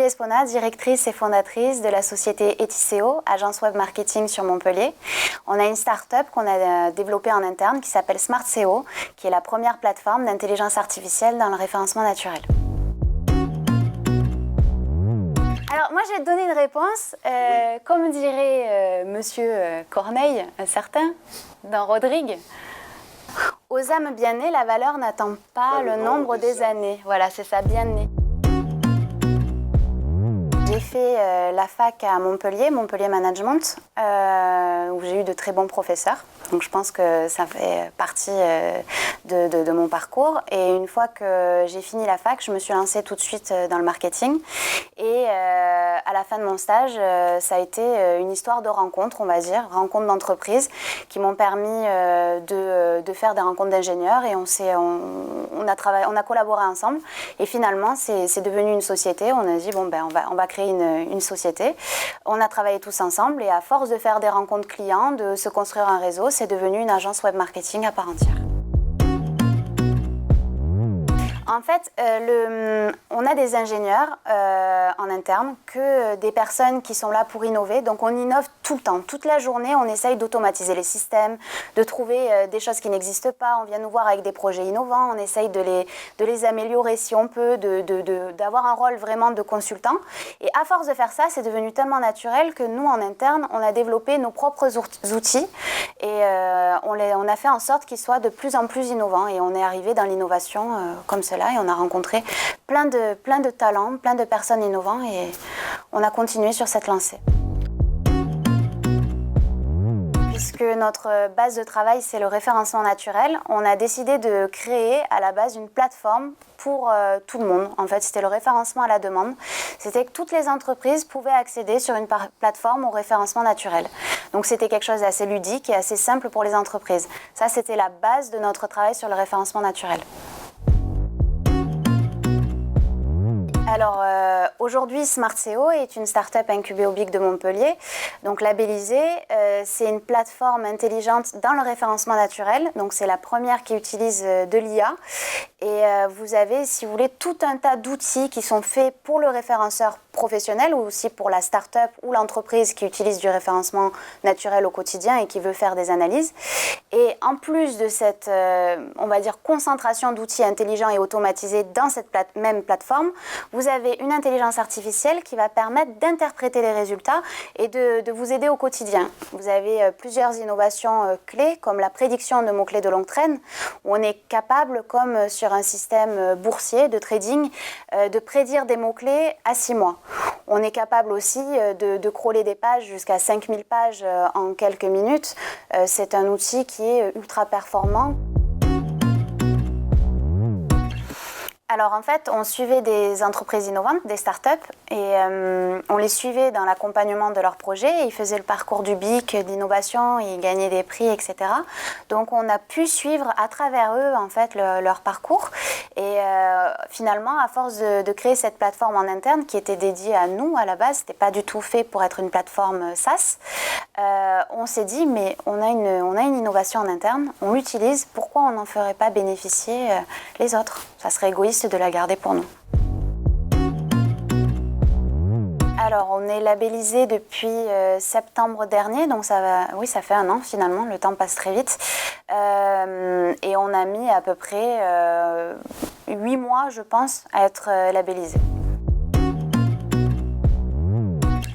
Espona, directrice et fondatrice de la société Etiseo, agence web marketing sur Montpellier. On a une start-up qu'on a développée en interne qui s'appelle SmartSEO, qui est la première plateforme d'intelligence artificielle dans le référencement naturel. Alors moi je vais te donner une réponse, comme dirait monsieur Corneille, un certain, dans Rodrigue. Aux âmes bien nées, la valeur n'attend pas le nombre des années. Voilà, c'est ça, bien né. J'ai fait la fac à Montpellier, Montpellier Management, où j'ai eu de très bons professeurs. Donc je pense que ça fait partie de mon parcours. Et une fois que j'ai fini la fac, je me suis lancée tout de suite dans le marketing. Et à la fin de mon stage, ça a été une histoire de rencontres, on va dire, rencontres d'entreprises qui m'ont permis de faire des rencontres d'ingénieurs. Et on a collaboré ensemble. Et finalement, c'est devenu une société. On a dit, bon, ben, on va créer une société. On a travaillé tous ensemble. Et à force de faire des rencontres clients, de se construire un réseau, c'est devenu une agence web marketing à part entière. En fait, on a des ingénieurs en interne, que des personnes qui sont là pour innover. Donc on innove tout le temps. Toute la journée, on essaye d'automatiser les systèmes, de trouver des choses qui n'existent pas. On vient nous voir avec des projets innovants. On essaye de les améliorer si on peut, d'avoir un rôle vraiment de consultant. Et à force de faire ça, c'est devenu tellement naturel que nous, en interne, on a développé nos propres outils. Et on a fait en sorte qu'ils soient de plus en plus innovants. Et on est arrivé dans l'innovation comme cela. Et on a rencontré plein de talents, plein de personnes innovantes et on a continué sur cette lancée. Puisque notre base de travail, c'est le référencement naturel, on a décidé de créer à la base une plateforme pour tout le monde. En fait, c'était le référencement à la demande. C'était que toutes les entreprises pouvaient accéder sur une plateforme au référencement naturel. Donc, c'était quelque chose d'assez ludique et assez simple pour les entreprises. Ça, c'était la base de notre travail sur le référencement naturel. Alors aujourd'hui, SmartSEO est une start-up incubée au BIC de Montpellier, donc labellisée. C'est une plateforme intelligente dans le référencement naturel, donc c'est la première qui utilise de l'IA. Et vous avez, si vous voulez, tout un tas d'outils qui sont faits pour le référenceur professionnel ou aussi pour la start-up ou l'entreprise qui utilise du référencement naturel au quotidien et qui veut faire des analyses. Et en plus de cette, on va dire, concentration d'outils intelligents et automatisés dans cette même plateforme, vous avez une intelligence artificielle qui va permettre d'interpréter les résultats et de vous aider au quotidien. Vous avez plusieurs innovations clés comme la prédiction de mots-clés de longue traîne où on est capable, comme sur un système boursier de trading, de prédire des mots-clés à 6 mois. On est capable aussi de crawler des pages jusqu'à 5000 pages en quelques minutes. C'est un outil qui est ultra performant. Alors en fait, on suivait des entreprises innovantes, des startups, et on les suivait dans l'accompagnement de leurs projets. Ils faisaient le parcours du BIC d'innovation, ils gagnaient des prix, etc. Donc on a pu suivre à travers eux en fait leur parcours. Et finalement, à force de créer cette plateforme en interne qui était dédiée à nous à la base, c'était pas du tout fait pour être une plateforme SaaS. On s'est dit mais on a une innovation en interne, on l'utilise, pourquoi on n'en ferait pas bénéficier les autres? Ça serait égoïste de la garder pour nous. Alors, on est labellisé depuis septembre dernier, donc ça fait 1 an finalement, le temps passe très vite. Et on a mis à peu près 8 mois, je pense, à être labellisé.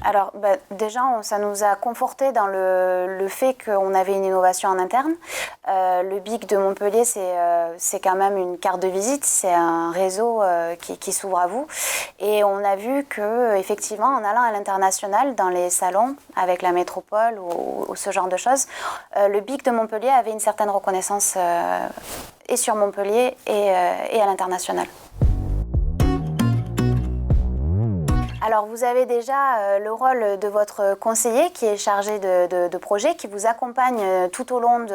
Alors déjà, ça nous a conforté dans le fait qu'on avait une innovation en interne. Le BIC de Montpellier, c'est quand même une carte de visite, c'est un réseau qui s'ouvre à vous. Et on a vu qu'effectivement, en allant à l'international, dans les salons, avec la métropole ou ce genre de choses, le BIC de Montpellier avait une certaine reconnaissance et sur Montpellier et à l'international. Alors, vous avez déjà le rôle de votre conseiller qui est chargé de projet, qui vous accompagne tout au long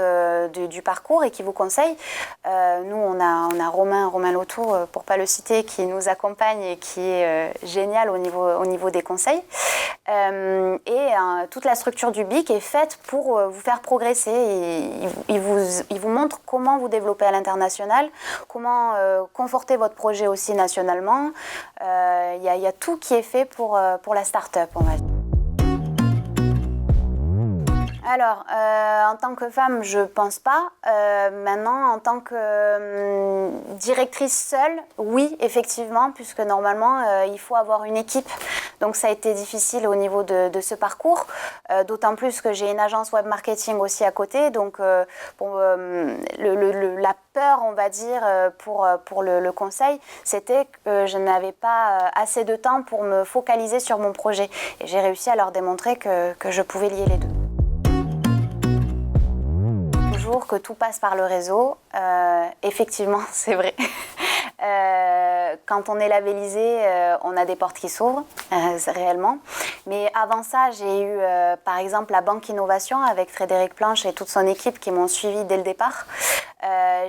du parcours et qui vous conseille. Nous, on a Romain Loto, pour ne pas le citer, qui nous accompagne et qui est génial au niveau des conseils. Toute la structure du BIC est faite pour vous faire progresser. Il vous montre comment vous développer à l'international, comment conforter votre projet aussi nationalement. Il y a tout qui est fait fait pour la start-up, on va dire. Alors, en tant que femme, je pense pas. Maintenant, en tant que directrice seule, oui, effectivement, puisque normalement, il faut avoir une équipe. Donc, ça a été difficile au niveau de ce parcours, d'autant plus que j'ai une agence web marketing aussi à côté. Donc, la peur, on va dire, pour le conseil, c'était que je n'avais pas assez de temps pour me focaliser sur mon projet. Et j'ai réussi à leur démontrer que je pouvais lier les deux. Que tout passe par le réseau. Effectivement, c'est vrai. Quand on est labellisé, on a des portes qui s'ouvrent, réellement. Mais avant ça, j'ai eu, par exemple, la Banque Innovation avec Frédéric Planche et toute son équipe qui m'ont suivi dès le départ.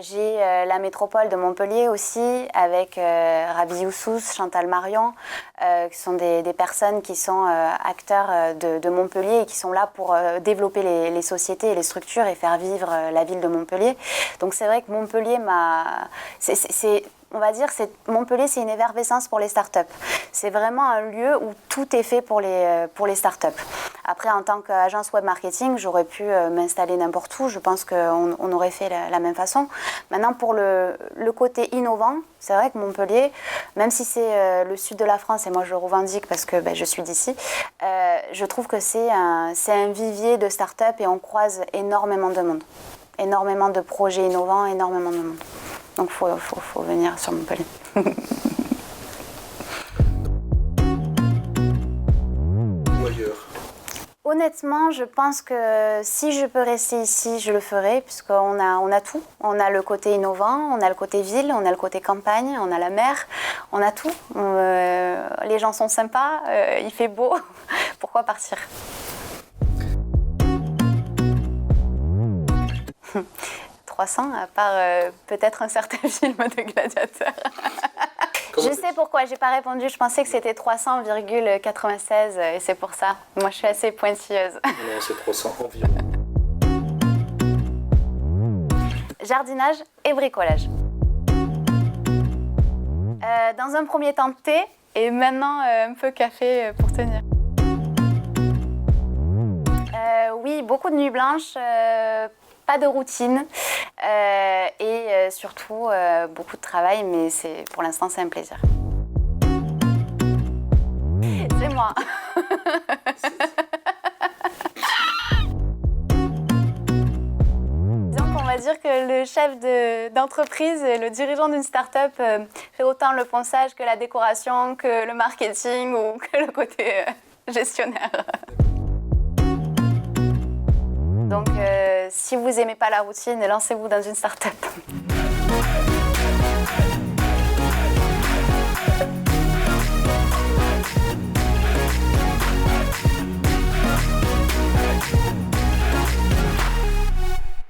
J'ai la métropole de Montpellier aussi avec Rabi Youssous, Chantal Marion, qui sont des personnes qui sont acteurs de Montpellier et qui sont là pour développer les sociétés et les structures et faire vivre la ville de Montpellier. Donc c'est vrai que Montpellier on va dire Montpellier, c'est une effervescence pour les startups. C'est vraiment un lieu où tout est fait pour les startups. Après, en tant qu'agence web marketing, j'aurais pu m'installer n'importe où. Je pense qu'on aurait fait la même façon. Maintenant, pour le côté innovant, c'est vrai que Montpellier, même si c'est le sud de la France, et moi je le revendique parce que je suis d'ici, je trouve que c'est un vivier de startups et on croise énormément de monde. Énormément de projets innovants, énormément de monde. Donc il faut venir sur Montpellier. Ou ailleurs? Honnêtement, je pense que si je peux rester ici, je le ferai, puisqu'on a tout. On a le côté innovant, on a le côté ville, on a le côté campagne, on a la mer, on a tout. Les gens sont sympas, il fait beau. Pourquoi partir ? 300, à part peut-être un certain film de gladiateurs. Je sais pourquoi, j'ai pas répondu. Je pensais que c'était 300,96 et c'est pour ça. Moi, je suis assez pointilleuse. Non, c'est 300 environ. Jardinage et bricolage. Dans un premier temps, thé et maintenant un peu café pour tenir. Oui, beaucoup de nuits blanches. Pas de routine et surtout beaucoup de travail, mais pour l'instant c'est un plaisir. C'est moi. Disons qu'on va dire que le chef d'entreprise, le dirigeant d'une start-up fait autant le ponçage que la décoration, que le marketing ou que le côté gestionnaire. Donc, si vous n'aimez pas la routine, lancez-vous dans une start-up.